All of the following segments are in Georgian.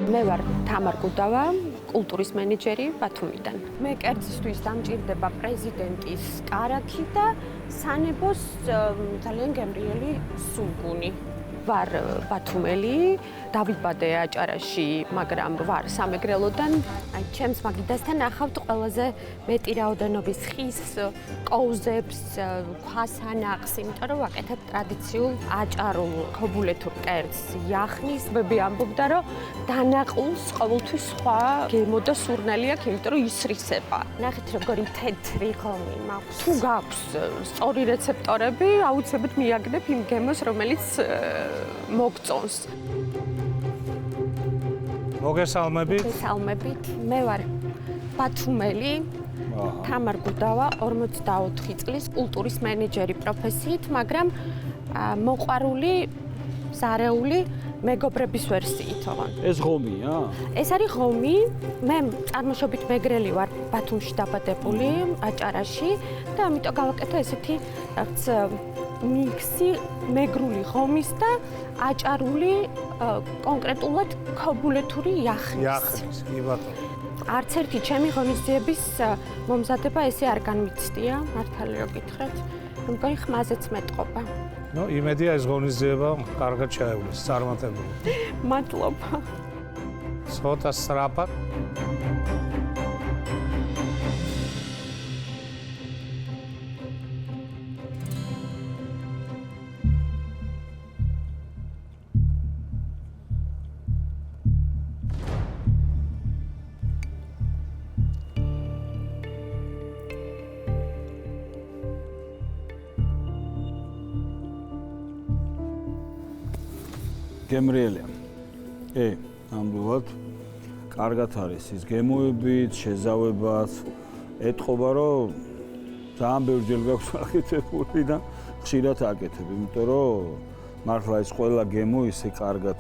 მე ვარ თამარ გუდავა, კულტურის მენეჯერი ბათუმიდან. მე კერძისთვის დამჭირდება პრეზიდენტის კარაქი და სანებოს ძალიან გემრიელი სულგუნი. ვარ ბათუმელი, დავიბადე აჭარაში, მაგრამ ვარ სამეგრელოდან. ჩემს მაგიდასთან ახავთ ყველაზე მეტი რაოდენობის ხის, კოუზებს, ქვასანახს, იმიტომ რომ ვაკეთებ ტრადიციულ აჭარულ ქობულეთურ კერძს. იახნის ბები ამბობდა, რომ დანაყულს ყოველთვის სხვა გემო და სურნელი აქვს, იმიტომ რომ ისრისება. ნახეთ როგორი თეთრი ღომი მაქვს. თუ გაქვს სწორი რეცეპტორები, აუცილებლად მიაგნებ იმ გემოს, რომელიც მოგწონს. მოგესალმებით. მოგესალმებით. მე ვარ ბათუმელი, თამარ გუდავა, 44 წლის კულტურის მენეჯერი პროფესიით, მაგრამ მოყვარული, ზარეული მეგობრების ვერსიით ოღონდ. ეს ღომია? ეს არის ღომი. მე წარმოშობით მეგრელი ვარ, ბათუმში დაბადებული, აჭარაში და ამიტომ გავაკეთე ესეთი რაღაც მიქსი მეგრული ღომის და აჭარული კონკრეტულად ქობულეთური იახნის. იახნის, კი ბატონო. არც ერთი ჩემი ღონისძიების მომზადება ესე არ განვიცდია, მართალი რო გითხრათ. მგონი ხმაზეც მეტყობა. ნუ იმედია ეს ღონისძიება კარგად ჩაევლეს, წარმატებული. მადლობა. ცოტა სწრაფად. გემრიელია. ნამდვილად კარგად არის ის გემოებით, შეზავებად. ეთყობა, რომ ძალიან ბევრჯერ გაქვს აკეთებული და ხშირად აკეთებ, იმიტომ რომ მართლა ეს ყველა გემო ისე კარგად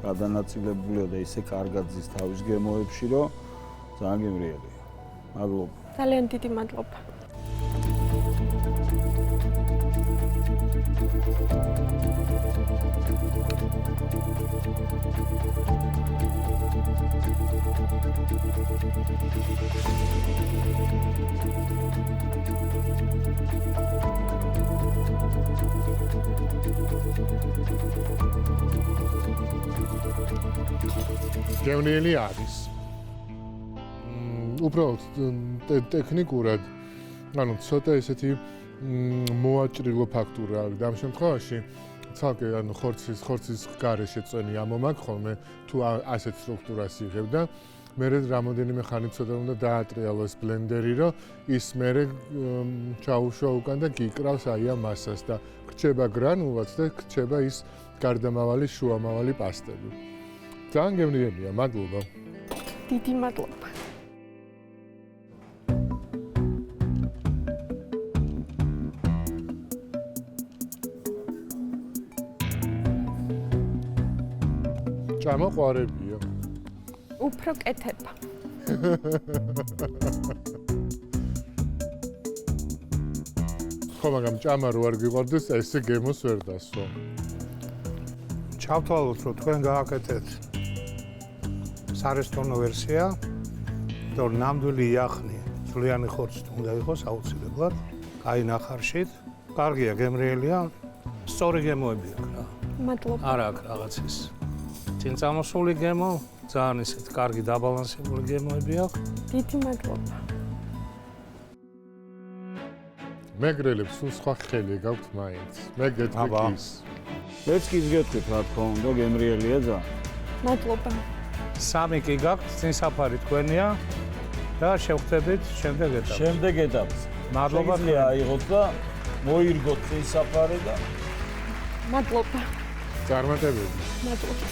გადანაწილებულია და ისე კარგად ზის თავის გემოებში, რომ ძალიან გემრიელია. მადლობა. ძალიან დიდი მადლობა. გემრიელი არის. უბრალოდ ტექნიკურად, ანუ ცოტა ესეთი მოაჭრილო ფაქტურა აქვს. ამ შემთხვევაში ცალკე ანუ ხორცის გარეშე წვენი ამომაქვს ხოლმე თუ ასეთ სტრუქტურას იღებ და მერე რამოდენიმე ხანი ცოტა უნდა დაატრიალოს ბლენდერი, რომ ის მერე ჩაუშვა უკან და გიკრავს აი ამ მასას და გრჩება გრანულაც და გრჩება ის გარდამავალი შუამავალი პასტები. ძალიან გემრიელია, მადლობა. დიდი მადლობა. ჭამაყვარებია. უფრო კეთება. ხო, მაგრამ ჭამა რო არ გიყვარდეს, ესე გემოს ვერ დასვა. ჩავთვალოთ, რომ თქვენ გააკეთეთ სარესტორნო ვერსია, და ნამდვილი იახნი, ძვლიანი ხორცით უნდა იყოს აუცილებლად, კაი ნახარშით, კარგია, გემრიელია, სწორი გემოები აქვს რა. მადლობა. არა აქვს რაღაც ის წინ წამოსული გემო, ძალიან ისეთ კარგი დაბალანსებული გემოები აქვს. დიდი მადლობა. მეგრელებს სულ სხვა ხელი გაქვთ მაინც. მე გეტყვით ის. მეც კი გეტყვით, რა თქმა უნდა, გემრიელია ძალიან. მადლობა. სამი კი გაქვთ, წინ საფარი თქვენია და შევხვდებით შემდეგ ეტაპზე. შემდეგ ეტაპზე. მადლობა შეგიძლია აიღოთ და მოირგოთ წინ საფარი და მადლობა. წარმატებები. მადლობა.